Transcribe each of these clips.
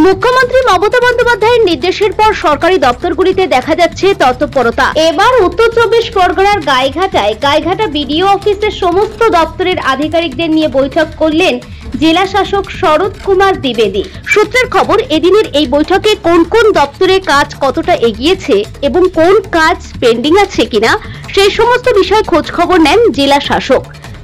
মুখ্যমন্ত্রী মমতা বন্দ্যোপাধ্যায়ের নির্দেশের পর সরকারি দপ্তরগুলিতে দেখা যাচ্ছে তৎপরতা। এবার উত্তর চব্বিশ পরগনার গাইঘাটা বিডিও অফিসের সমস্ত দপ্তরের আধিকারিকদের নিয়ে বৈঠক করলেন জেলা শাসক শরৎ কুমার দ্বিবেদী। সূত্রের খবর, এদিনের এই বৈঠকে কোন কোন দপ্তরে কাজ কতটা এগিয়েছে এবং কোন কাজ পেন্ডিং আছে কিনা সেই সমস্ত বিষয়ে খোঁজ খবর নেন জেলা শাসক।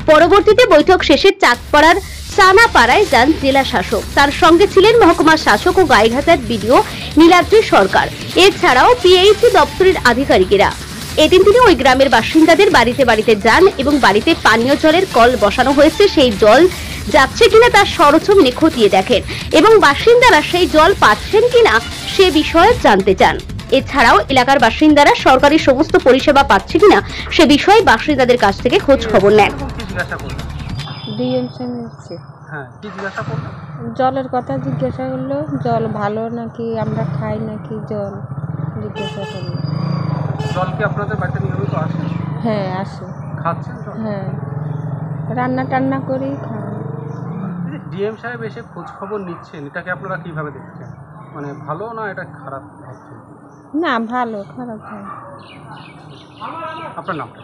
পরবর্তীতে বৈঠক শেষে চাঁদপাড়ার সানাপাড়ায় যান জেলা শাসক। তার সঙ্গে ছিলেন মহকুমা শাসক ও গাইঘাটার বিডিও নীলাদ্রি সরকার। এছাড়াও পিএইচই দপ্তরের আধিকারিকেরা। এদিন তিনি ওই গ্রামের বাসিন্দাদের বাড়িতে বাড়িতে যান এবং বাড়িতে পানীয় জলের কল বসানো হয়েছে সেই জল যাচ্ছে কিনা তার সরজমিনে খতিয়ে দেখেন এবং বাসিন্দারা সেই জল পাচ্ছেন কিনা সে বিষয়ে জানতে চান। এছাড়াও এলাকার বাসিন্দারা সরকারি সমস্ত পরিষেবা পাচ্ছে কিনা সে বিষয়ে বাসিন্দাদের কাছ থেকে খোঁজ খবর নেন। জলের কথা জিজ্ঞাসা করলো, জল ভালো নাকি আমরা খাই নাকি জল জিজ্ঞাসা করলো। জল কি আপনাদের বাড়িতে নিয়মিত আসে? হ্যাঁ আসে। খাচ্ছেন জল? হ্যাঁ, রান্না টান্না করি খাই। ডিএম সাহেব এসে খোঁজ খবর নিচ্ছেন, এটাকে আপনারা কিভাবে দেখছেন? মানে ভালো না এটা খারাপ ভাবছেন? না, ভালো, খারাপ হয়। আপনার নামটা?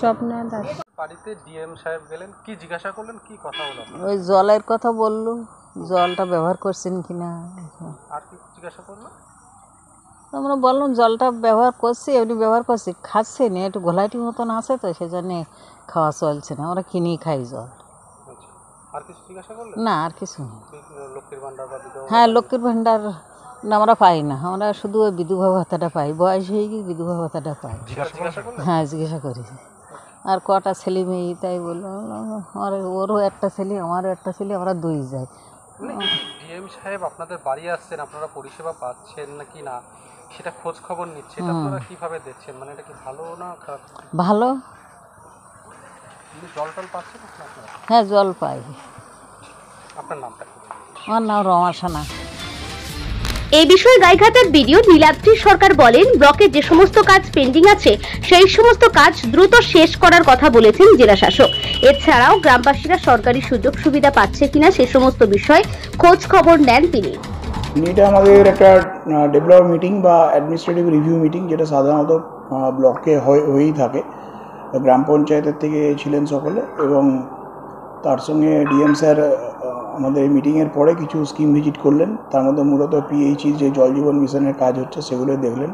স্বপ্না দাস। বাড়িতে ডিএম সাহেব গেলেন, কি জিজ্ঞাসা করলেন, কি কথা হলো? ওই জলের কথা বললো, জলটা ব্যবহার করছেন কিনা। আর কি জিজ্ঞাসা করলো? আমরা বললাম জলটা ব্যবহার করছি, এমনি ব্যবহার করছি, খাচ্ছি না, একটু ঘোলাইটি মতন আছে তো সেজন্যে খাওয়া চলছে না, আমরা কিনেই খাই জল। আর কিছু জিজ্ঞাসা করলেন? না, আর কিছু না। লক্ষ্মীর ভান্ডার বা বিধবা? হ্যাঁ, লক্ষ্মীর ভান্ডার না আমরা পাই না, আমরা শুধু ওই বিধবা ভাতাটা পাই, বয়স হয়ে গিয়ে বিধবা ভাতাটা পাই। হ্যাঁ, জিজ্ঞাসা করি। আর কটা ছেলে মেয়ে, তাই বললাম আমার ওরও একটা ছেলে আমারও একটা ছেলে, আমরা দুই যাই। ডিএম সাহেব আপনাদের বাড়ি আসছেন, আপনারা পরিষেবা পাচ্ছেন নাকি না সেটা খোঁজ খবর নিচ্ছেন, আপনারা কিভাবে দেখছেন? মানে এটা কি ভালো না খারাপ? ভালো। জল টল পাচ্ছেন? হ্যাঁ, জল পাই। আপনার নামটা? আমার নাম রমা সানা। এই বিষয়ে গাইঘাটার বিডিও নীলাদ্রি সরকার বলেন, ব্লকে যে সমস্ত কাজ পেন্ডিং আছে সেই সমস্ত কাজ দ্রুত শেষ করার কথা বলেছেন জেলা শাসক। এছাড়াও গ্রামবাসীরা সরকারি সুযোগ সুবিধা পাচ্ছে কিনা সে সমস্ত বিষয়ে খোঁজ খবর নেন তিনি। এটা আমাদের একটা ডেভেলপ মিটিং বা অ্যাডমিনিস্ট্রেটিভ রিভিউ মিটিং, যেটা সাধারণত ব্লকে হয়েই থাকে। গ্রাম পঞ্চায়েতের থেকে ছিলেন সকলে এবং তার সঙ্গে ডিএম স্যার আমাদের এই মিটিংয়ের পরে কিছু স্কিম ভিজিট করলেন। তার মধ্যে মূলত পিএইচই যে জল জীবন মিশনের কাজ হচ্ছে সেগুলো দেখলেন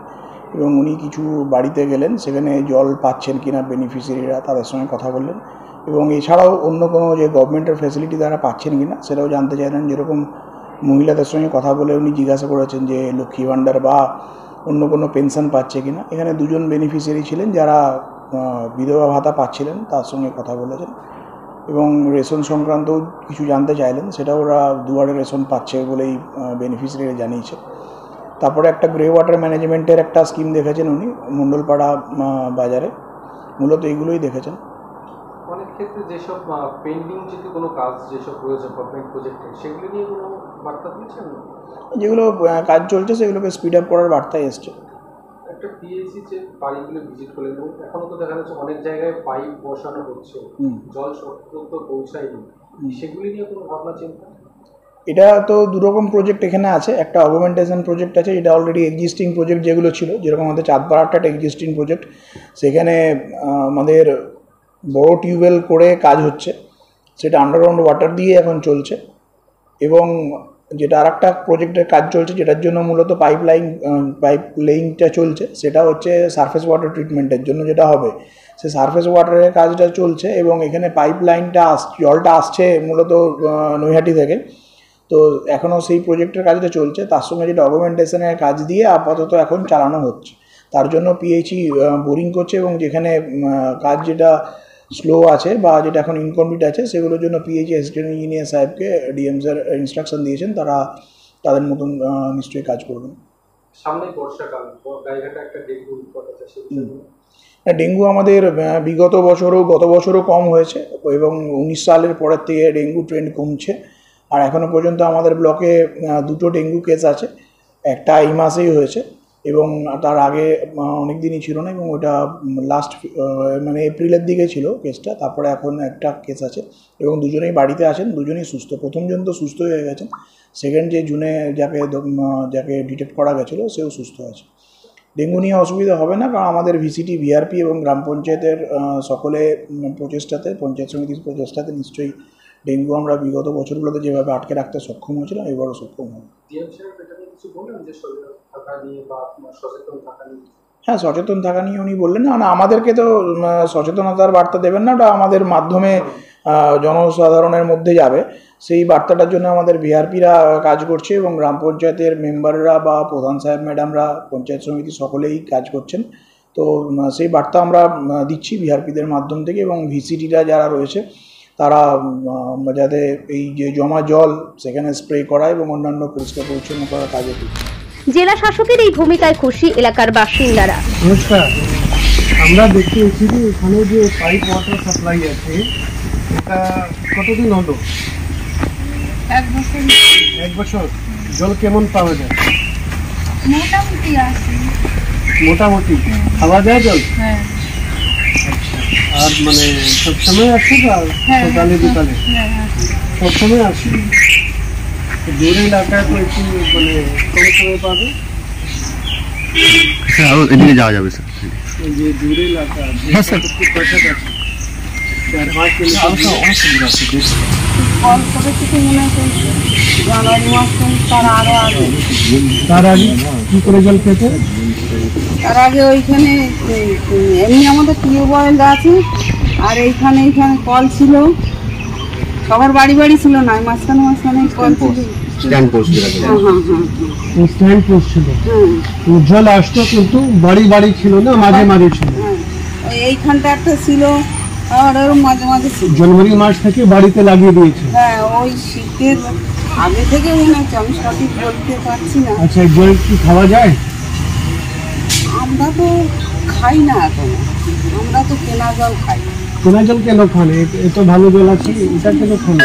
এবং উনি কিছু বাড়িতে গেলেন, সেখানে জল পাচ্ছেন কিনা বেনিফিশিয়ারিরা তাদের সঙ্গে কথা বললেন এবং এছাড়াও অন্য কোনো যে গভর্নমেন্টের ফ্যাসিলিটি তারা পাচ্ছেন কিনা সেটাও জানতে চাইলেন। যেরকম মহিলাদের সঙ্গে কথা বলে উনি জিজ্ঞাসা করেছেন যে লক্ষ্মী ভান্ডার বা অন্য কোনো পেনশন পাচ্ছে কিনা। এখানে দুজন বেনিফিশিয়ারি ছিলেন যারা বিধবা ভাতা পাচ্ছিলেন, তার সঙ্গে কথা বলেছেন এবং রেশন সংক্রান্ত কিছু জানতে চাইলেন, সেটা ওরা দুয়ারে রেশন পাচ্ছে বলেই বেনিফিশিয়ারি জানিয়েছে। তারপরে একটা গ্রে ওয়াটার ম্যানেজমেন্টের একটা স্কিম দেখেছেন উনি মণ্ডলপাড়া বাজারে, মূলত এইগুলোই দেখেছেন। অনেক ক্ষেত্রে যেসব পেন্ডিং যদি কোনো কাজ যেসব রয়েছে গভর্নমেন্ট প্রজেক্টে সেগুলো নিয়ে কোনো বার্তা দিয়েছেন? যেগুলো কাজ চলছে সেগুলোকে স্পিড আপ করার বার্তা এসছে। একটা পিএইচি যে বাড়িগুলো ভিজিট করলেন, এখনও তো দেখা যাচ্ছে অনেক জায়গায় পাইপ বসানো হচ্ছে, জল সত্ত্ব পৌঁছায়নি, সেগুলি নিয়ে কোনো ভাবনা চিন্তা? এটা তো দুরকম প্রজেক্ট এখানে আছে। একটা অগুমেন্টেশন প্রজেক্ট আছে, এটা অলরেডি এক্সিস্টিং প্রজেক্ট যেগুলো ছিল, যেরকম আমাদের চাঁদপাড়াটা একটা এক্সিস্টিং প্রজেক্ট, সেখানে আমাদের বড় টিউবওয়েল করে কাজ হচ্ছে, সেটা আন্ডারগ্রাউন্ড ওয়াটার দিয়ে এখন চলছে। এবং যেটা আর একটা প্রজেক্টের কাজ চলছে যেটার জন্য মূলত পাইপ লেইংটা চলছে, সেটা হচ্ছে সারফেস ওয়াটার ট্রিটমেন্টের জন্য যেটা হবে, সে সারফেস ওয়াটারের কাজটা চলছে এবং এখানে পাইপ লাইনটা জলটা আসছে মূলত নৈহাটি থেকে। তো এখনও সেই প্রজেক্টের কাজটা চলছে, তার সঙ্গে যেটা অগুমেন্টেশনের কাজ দিয়ে আপাতত এখন চালানো হচ্ছে। তার জন্য পিএইচই বোরিং করছে এবং যেখানে কাজ যেটা স্লো আছে বা যেটা এখন ইনকমপ্লিট আছে সেগুলোর জন্য পিএইচই অ্যাসিস্ট্যান্ট ইঞ্জিনিয়ার সাহেবকে ডিএম স্যার ইনস্ট্রাকশন দিয়েছেন, তারা তাদের মতন নিশ্চয়ই কাজ করবেন। সামনে বর্ষাকাল, গাইঘাটা একটা ডেঙ্গু বিপদ আছে। ডেঙ্গু আমাদের বিগত গত বছরও কম হয়েছে এবং 19 সালের পরের থেকে ডেঙ্গু ট্রেন্ড কমছে। আর এখনও পর্যন্ত আমাদের ব্লকে 2টো ডেঙ্গু কেস আছে, একটা এই মাসেই হয়েছে এবং তার আগে অনেক দিনই ছিল না, এবং ওটা লাস্ট মানে এপ্রিলের দিকে ছিল কেসটা। তারপরে এখন একটা কেস আছে এবং দুজনেই বাড়িতে আছেন, দুজনেই সুস্থ। প্রথমজন তো সুস্থ হয়ে গেছেন, সেকেন্ড যে জুনে যাকে ডিটেক্ট করা গেছিলো সেও সুস্থ আছে। ডেঙ্গু নিয়ে অসুবিধা হবে না, কারণ আমাদের ভিসিটি, ভিআরপি এবং গ্রাম পঞ্চায়েতের সকলে প্রচেষ্টাতে, পঞ্চায়েত সমিতির প্রচেষ্টাতে নিশ্চয়ই ডেঙ্গু আমরা বিগত বছরগুলোতে যেভাবে আটকে রাখতে সক্ষম হয়েছিলাম এবারও সক্ষম হবে। হ্যাঁ, সচেতন থাকা নিয়ে উনি বললেন না, আমাদেরকে তো সচেতনতার বার্তা দেবেন না, ওটা আমাদের মাধ্যমে জনসাধারণের মধ্যে যাবে। সেই বার্তাটার জন্য আমাদের ভিআরপিরা কাজ করছে এবং গ্রাম পঞ্চায়েতের মেম্বাররা বা প্রধান সাহেব ম্যাডামরা, পঞ্চায়েত সমিতি সকলেই কাজ করছেন। তো সেই বার্তা আমরা দিচ্ছি ভিআরপিদের মাধ্যম থেকে, এবং ভিসিটিরা যারা রয়েছে তারা যাতে এই যে জমা জল সেখানে স্প্রে করা এবং অন্যান্য পরিষ্কার পরিচ্ছন্ন করার কাজে দিচ্ছে। জেলা শাসকের এই ভূমিকায় খুশি এলাকার বাসিন্দারা। নমস্কার, আমরা দেখতে এসেছি যে এখানে যে পাইপ ওয়াটার সাপ্লাই আছে এটা কতদিন হলো? 1 বছর। 1 বছর। জল কেমন পাওয়া যায়? মোটামুটি আছে। মোটামুটি খাওয়া যায় জল? হ্যাঁ। আর মানে সবসময় আসে বা সকালে বিকালে? সবসময় আসে। দূরে এলাকায় তো একটু মানে কম সময় পাবে। স্যার আরও এদিকে যাওয়া যাবে স্যার। যে দূরে এলাকা আছে, হ্যাঁ স্যার, একটু কাছাকাছি 4-5 কিলোমিটার অনেক সুবিধা আছে। কল করে থেকে মনে হয় জানুয়ারি মাস তার আরও আগে। তার আগে কী করে জল পেতে? তার আগে ওইখানে এমনি আমাদের টিউবওয়েল আছে, আর এইখানে কল ছিল, সবার বাড়ি বাড়ি ছিল না, মাঝখানে কল ছিল। স্ট্যান্ড পোস্ট স্ট্যান্ড পোস্ট ছিল, জল আসতো কিন্তু বাড়ি বাড়ি ছিল না, মাঝে মাঝে ছিল। এইখানটা একটা ছিল, আর ওর মাঝে মাঝে ছিল। জানুয়ারি মাস থেকে বাড়িতে লাগিয়ে দিয়েছে। হ্যাঁ, ওই শীতের আগে থেকে মনে হচ্ছে, আমি সঠিক বলতে পারছি না। আচ্ছা, জল কি খাওয়া যায়? আমরা তো খাই না এখন, আমরা তো কেনা জল খাই। কেনা জল কেন খান? এত ভালো জল আছে, এটা কেন খান?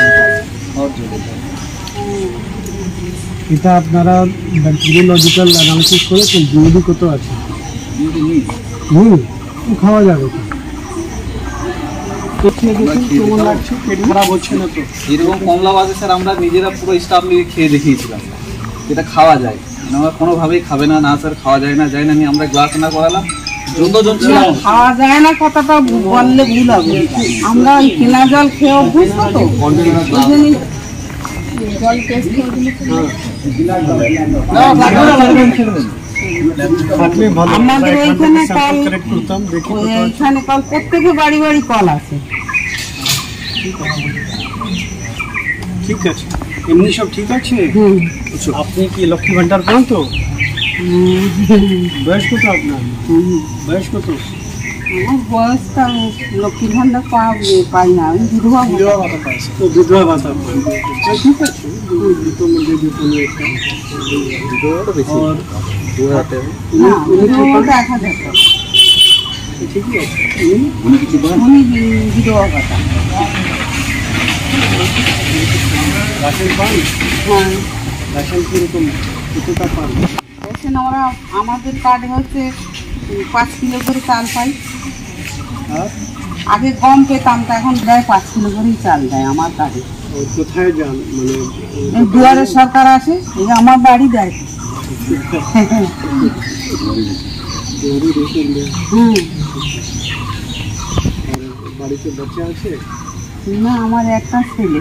এটা আপনারা ব্যাকটেরিওলজিক্যাল অ্যানালিসিস করেছেন? ডিউডি কত আছে? খাওয়া যাবে তো? কেমন লাগছে? পেট খারাপ হচ্ছে না তো? এরকম কমলা বাজে স্যার, আমরা নিজেরা পুরো স্টাফ নিয়ে খেয়ে দেখিয়েছিলাম, এটা খাওয়া যায়। আমরা কোনোভাবেই খাবে না, না স্যার খাওয়া যায় না, নিয়ে আমরা গ্লাস না করালাম, যতজন ছিলাম। খাওয়া যায় না কথাটা বললে ভুল হবে, আমরা ওই কেনা জল খেয়ে অভ্যস্ত তো, জল টেস্ট আমাদের ওইখানে কল, প্রত্যেকে বাড়ি বাড়ি কল আছে। ঠিক আছে, এমনি সব ঠিক আছে। আপনি কি লক্ষ্মী ভান্ডার পান তো? বয়স কত আপনার? বয়স কত? আমার বয়সটা লক্ষ্মীর ভান্ডার পাই না, আমি বিধবা ভাতা পাই। তো বিধবা ভাতা পান, ঠিক আছে। দুটো মধ্যে যে কোনো একটা ঠিকই আছে। উনি বিধবা ভাতা। রাশন পান? হ্যাঁ, রাশন কীরকম কতটা পান? রেশন আমরা, আমাদের কার্ডে হচ্ছে 5 কিলো করে চাল পাই। আগে কম পেতাম, তো এখন দেয় 5 কিলো করেই চাল দেয় আমার কার্ডে। কোথায় যান? মানে দুয়ারে সরকার আসে, এই আমার বাড়ি দেয়। বাড়িতে বাচ্চা আছে? না, আমার একটা ছেলে।